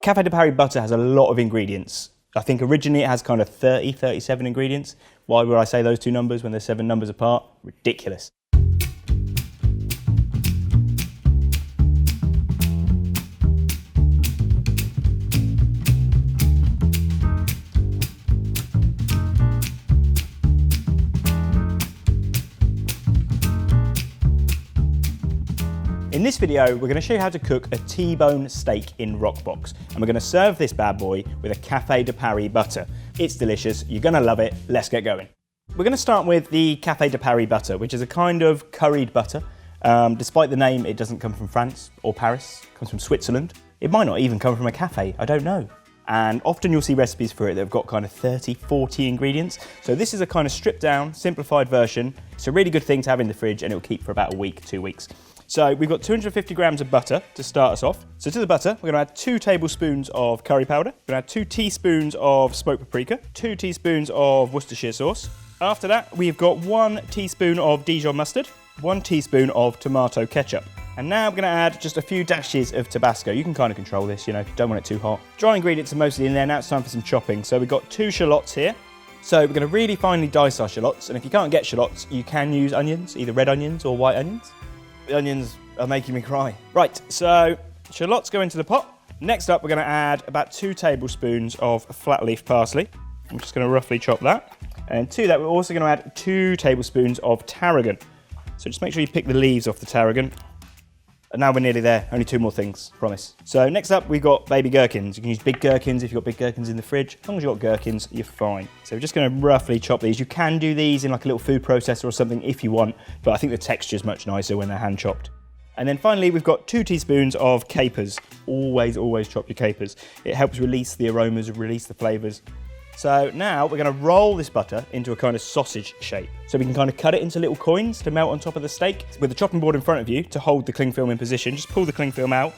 Café De Paris butter has a lot of ingredients. I think originally it has kind of 30, 37 ingredients. Why would I say those two numbers when they're 7 numbers apart? Ridiculous. In this video, we're going to show you how to cook a T-bone steak in Roccbox, and we're going to serve this bad boy with a Café De Paris butter. It's delicious, you're going to love it, let's get going. We're going to start with the Café De Paris butter, which is a kind of curried butter. Despite the name, it doesn't come from France or Paris, it comes from Switzerland. It might not even come from a cafe, I don't know. And often you'll see recipes for it that have got kind of 30, 40 ingredients. So this is a kind of stripped down, simplified version. It's a really good thing to have in the fridge and it'll keep for about a week, 2 weeks. So we've got 250 grams of butter to start us off. So to the butter, we're going to add 2 tablespoons of curry powder. We're going to add 2 teaspoons of smoked paprika, 2 teaspoons of Worcestershire sauce. After that, we've got 1 teaspoon of Dijon mustard, 1 teaspoon of tomato ketchup. And now we're going to add just a few dashes of Tabasco. You can kind of control this, you know, don't want it too hot. Dry ingredients are mostly in there. Now it's time for some chopping. So we've got 2 shallots here. So we're going to really finely dice our shallots. And if you can't get shallots, you can use onions, either red onions or white onions. The onions are making me cry. Right, so shallots go into the pot. Next up, we're going to add about 2 tablespoons of flat leaf parsley. I'm just going to roughly chop that. And to that, we're also going to add 2 tablespoons of tarragon. So just make sure you pick the leaves off the tarragon. And now we're nearly there. Only 2 more things, promise. So next up, we've got baby gherkins. You can use big gherkins if you've got big gherkins in the fridge. As long as you've got gherkins, you're fine. So we're just going to roughly chop these. You can do these in like a little food processor or something if you want, but I think the texture is much nicer when they're hand chopped. And then finally, we've got 2 teaspoons of capers. Always chop your capers. It helps release the aromas, release the flavors. So now we're going to roll this butter into a kind of sausage shape. So we can kind of cut it into little coins to melt on top of the steak. With the chopping board in front of you to hold the cling film in position, just pull the cling film out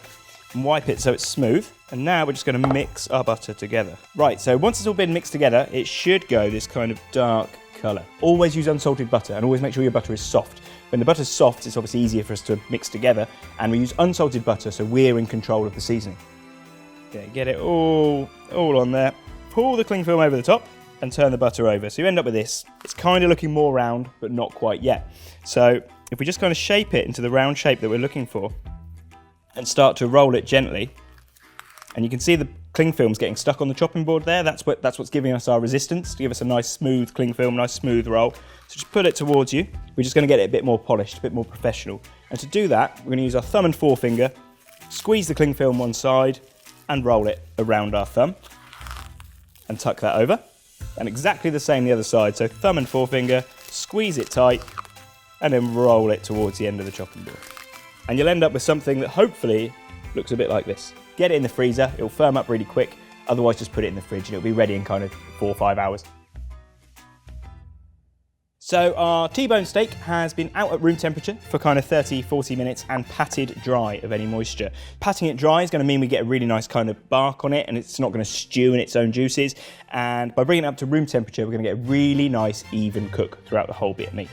and wipe it so it's smooth. And now we're just going to mix our butter together. Right, so once it's all been mixed together, it should go this kind of dark colour. Always use unsalted butter and always make sure your butter is soft. When the butter's soft, it's obviously easier for us to mix together, and we use unsalted butter so we're in control of the seasoning. Okay, get it all on there. Pull the cling film over the top and turn the butter over. So you end up with this. It's kind of looking more round, but not quite yet. So if we just kind of shape it into the round shape that we're looking for and start to roll it gently, and you can see the cling film's getting stuck on the chopping board there. That's what's giving us our resistance, to give us a nice smooth cling film, nice smooth roll. So just put it towards you. We're just going to get it a bit more polished, a bit more professional. And to do that, we're going to use our thumb and forefinger, squeeze the cling film one side and roll it around our thumb. And tuck that over, and exactly the same the other side. So thumb and forefinger, squeeze it tight, and then roll it towards the end of the chopping board. And you'll end up with something that hopefully looks a bit like this. Get it in the freezer, it'll firm up really quick, otherwise just put it in the fridge and it'll be ready in kind of 4 or 5 hours. So our T-bone steak has been out at room temperature for kind of 30, 40 minutes and patted dry of any moisture. Patting it dry is going to mean we get a really nice kind of bark on it and it's not going to stew in its own juices. And by bringing it up to room temperature, we're going to get a really nice even cook throughout the whole bit of meat.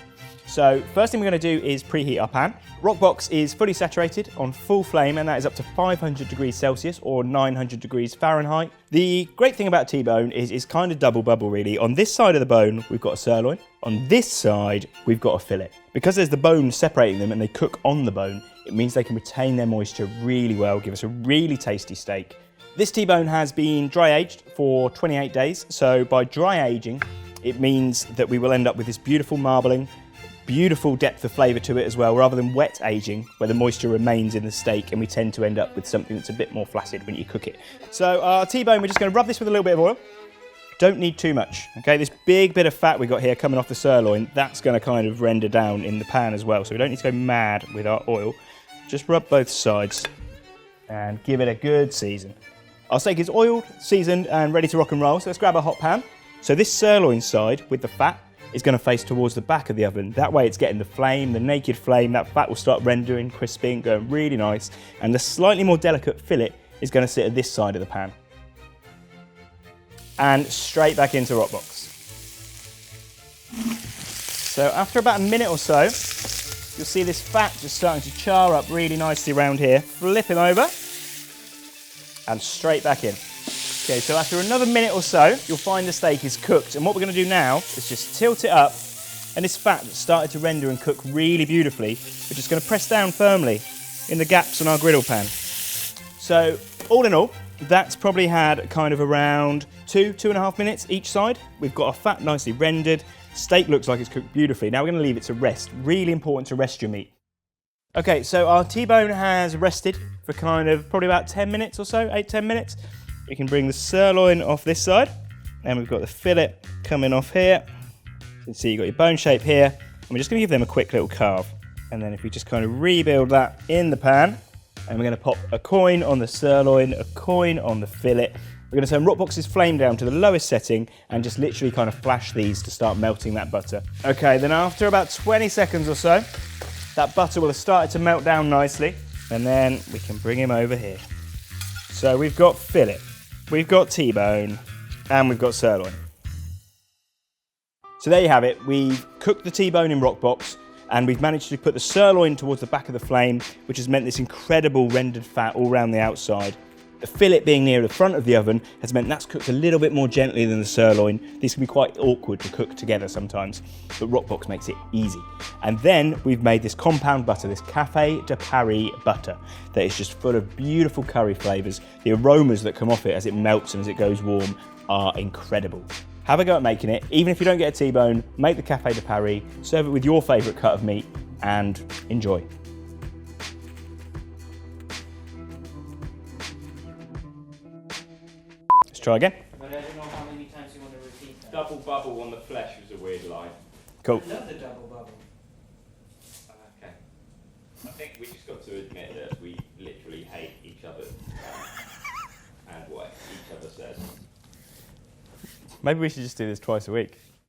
So first thing we're going to do is preheat our pan. Roccbox is fully saturated on full flame, and that is up to 500 degrees Celsius or 900 degrees Fahrenheit. The great thing about T-bone is it's kind of double bubble really. On this side of the bone, we've got a sirloin. On this side, we've got a fillet. Because there's the bone separating them and they cook on the bone, it means they can retain their moisture really well, give us a really tasty steak. This T-bone has been dry aged for 28 days. So by dry aging, it means that we will end up with this beautiful marbling, beautiful depth of flavour to it as well, rather than wet aging where the moisture remains in the steak and we tend to end up with something that's a bit more flaccid when you cook it. So our T-bone, we're just going to rub this with a little bit of oil. Don't need too much, okay? This big bit of fat we got here coming off the sirloin, that's going to kind of render down in the pan as well, so we don't need to go mad with our oil. Just rub both sides and give it a good season. Our steak is oiled, seasoned and ready to rock and roll, so let's grab a hot pan. So this sirloin side with the fat is going to face towards the back of the oven. That way it's getting the flame, the naked flame, that fat will start rendering, crisping, going really nice. And the slightly more delicate fillet is going to sit at this side of the pan. And straight back into Roccbox. So after about a minute or so, you'll see this fat just starting to char up really nicely around here. Flip him over. and straight back in. Okay, so after another minute or so, you'll find the steak is cooked. And what we're going to do now is just tilt it up, and this fat that's started to render and cook really beautifully, we're just going to press down firmly in the gaps on our griddle pan. So all in all, that's probably had kind of around 2.5 minutes each side. We've got our fat nicely rendered. Steak looks like it's cooked beautifully. Now we're going to leave it to rest. Really important to rest your meat. Okay, so our T-bone has rested for kind of probably about 10 minutes or so, 8-10 minutes. We can bring the sirloin off this side, and we've got the fillet coming off here. You can see you've got your bone shape here, and we're just going to give them a quick little carve. And then if we just kind of rebuild that in the pan, and we're going to pop a coin on the sirloin, a coin on the fillet. We're going to turn Roccbox's flame down to the lowest setting and just literally kind of flash these to start melting that butter. Okay, then after about 20 seconds or so, that butter will have started to melt down nicely, and then we can bring him over here. So we've got fillet, we've got T-bone, and we've got sirloin. So there you have it. We've cooked the T-bone in Roccbox, and we've managed to put the sirloin towards the back of the flame, which has meant this incredible rendered fat all around the outside. The fillet being near the front of the oven has meant that's cooked a little bit more gently than the sirloin. These can be quite awkward to cook together sometimes, but Roccbox makes it easy. And then we've made this compound butter, this Café De Paris butter, that is just full of beautiful curry flavours. The aromas that come off it as it melts and as it goes warm are incredible. Have a go at making it. Even if you don't get a T-bone, make the Café De Paris, serve it with your favourite cut of meat, and enjoy. Let's try again. But I don't know how many times you want to repeat that. Double bubble on the flesh was a weird line. Cool. I love the double bubble. Okay. I think we just got to admit that we literally hate each other and what each other says. Maybe we should just do this twice a week.